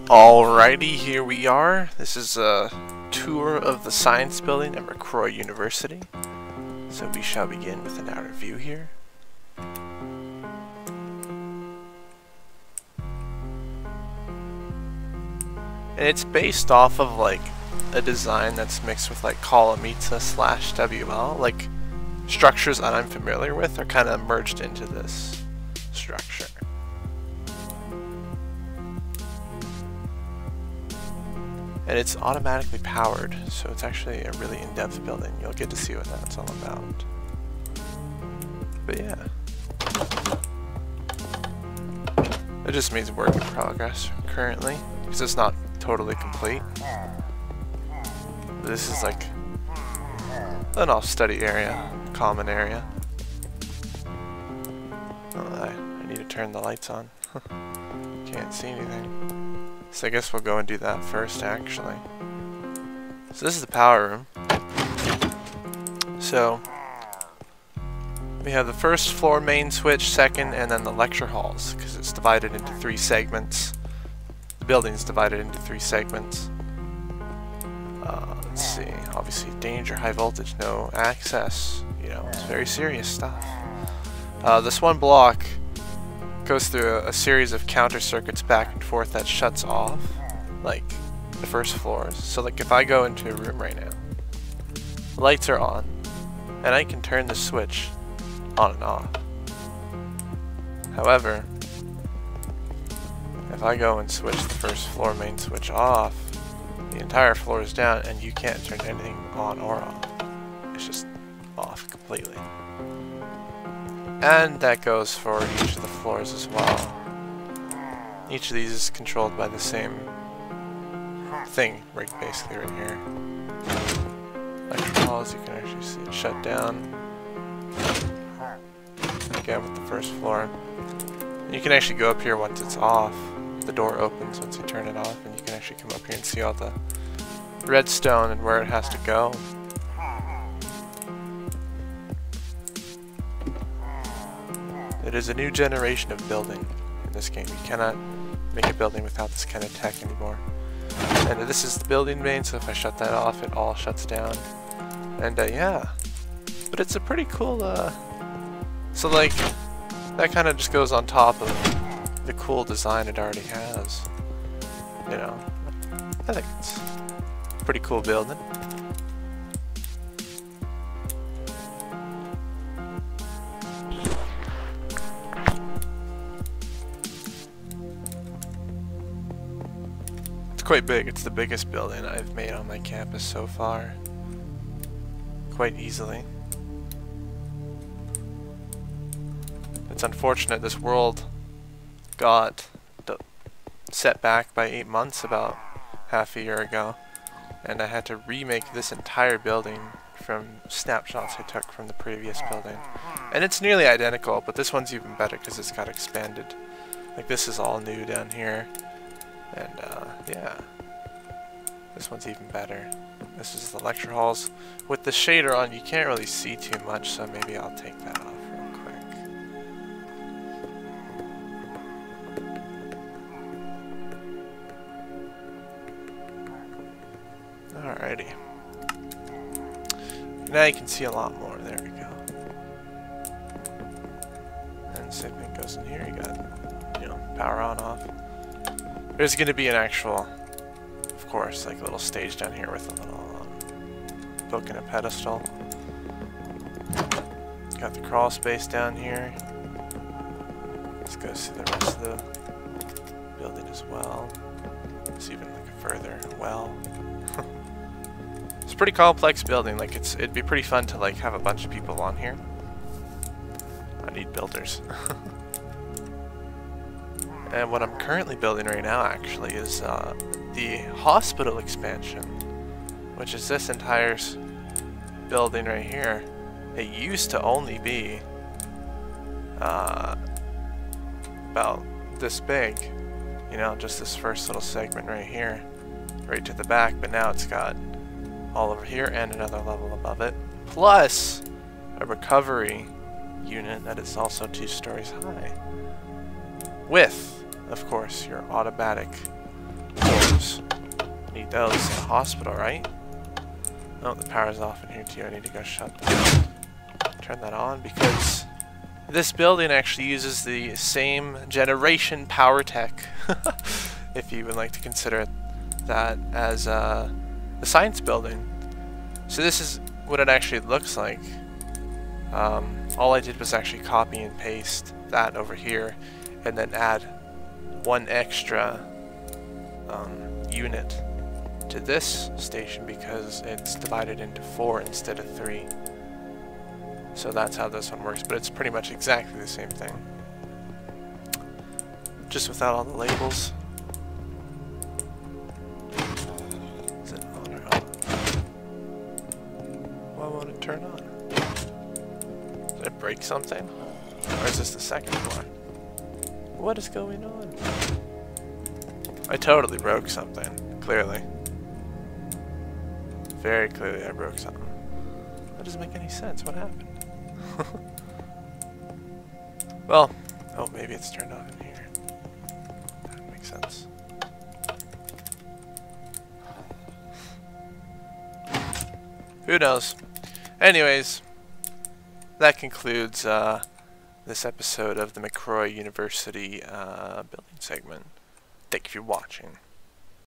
Alrighty, here we are. This is a tour of the science building at McCrory University. So we shall begin with an outer view here. And it's based off of like a design that's mixed with like Colomita / WL. Like structures that I'm familiar with are kind of merged into this structure. And it's automatically powered, so it's actually a really in-depth building. You'll get to see what that's all about. But yeah. It just means work in progress currently, because it's not totally complete. This is like an off-study area, common area. Oh, I need to turn the lights on. Can't see anything. So I guess we'll go and do that first, actually. So this is the power room. So we have the first floor main switch, second, and then the lecture halls, because it's divided into 3 segments. The building's divided into 3 segments. Let's see, obviously danger, high voltage, no access. You know, it's very serious stuff. This one block goes through a series of counter circuits back and forth that shuts off, like, the first floors. So like if I go into a room right now, lights are on, and I can turn the switch on and off. However, if I go and switch the first floor main switch off, the entire floor is down and you can't turn anything on or off. It's just off completely. And that goes for each of the floors as well. Each of these is controlled by the same thing, right, basically right here. Electric halls, you can actually see it shut down. Again with the first floor. You can actually go up here once it's off. The door opens once you turn it off, and you can actually come up here and see all the redstone and where it has to go. It is a new generation of building in this game. You cannot make a building without this kind of tech anymore. And this is the building main, so if I shut that off, it all shuts down. And yeah, but it's a pretty cool, so like, that kind of just goes on top of the cool design it already has. You know, I think it's a pretty cool building. Quite big. It's the biggest building I've made on my campus so far. Quite easily. It's unfortunate this world got set back by 8 months about half a year ago, and I had to remake this entire building from snapshots I took from the previous building. And it's nearly identical, but this one's even better because it's got expanded. Like this is all new down here. And yeah, this one's even better. This is the lecture halls. With the shader on, you can't really see too much, so maybe I'll take that off real quick. Alrighty. Now you can see a lot more. There we go. And same thing goes in here. You got, you know, power on, off. There's going to be an actual, of course, like a little stage down here with a little book and a pedestal. Got the crawl space down here. Let's go see the rest of the building as well. It's even like a further well. It's a pretty complex building. Like it'd be pretty fun to like have a bunch of people on here. I need builders. And what I'm currently building right now actually is the hospital expansion, which is this entire building right here. It used to only be about this big, you know, just this first little segment right here, right to the back, but now it's got all over here and another level above it, plus a recovery unit that is also 2 stories high, with, of course, your automatic cores. Need those in a hospital, right? Oh, the power's off in here too. I need to go turn that on because this building actually uses the same generation power tech, if you would like to consider that as the science building. So this is what it actually looks like. All I did was actually copy and paste that over here and then add one extra unit to this station because it's divided into 4 instead of 3. So that's how this one works, but it's pretty much exactly the same thing. Just without all the labels. Is it on or off? Why won't it turn on? Did I break something? Or is this the second floor? What is going on? I totally broke something, clearly. Very clearly I broke something. That doesn't make any sense. What happened? Well, oh, maybe it's turned on in here. That makes sense. Who knows? Anyways, that concludes this episode of the McCrory University building segment. Thank you for watching.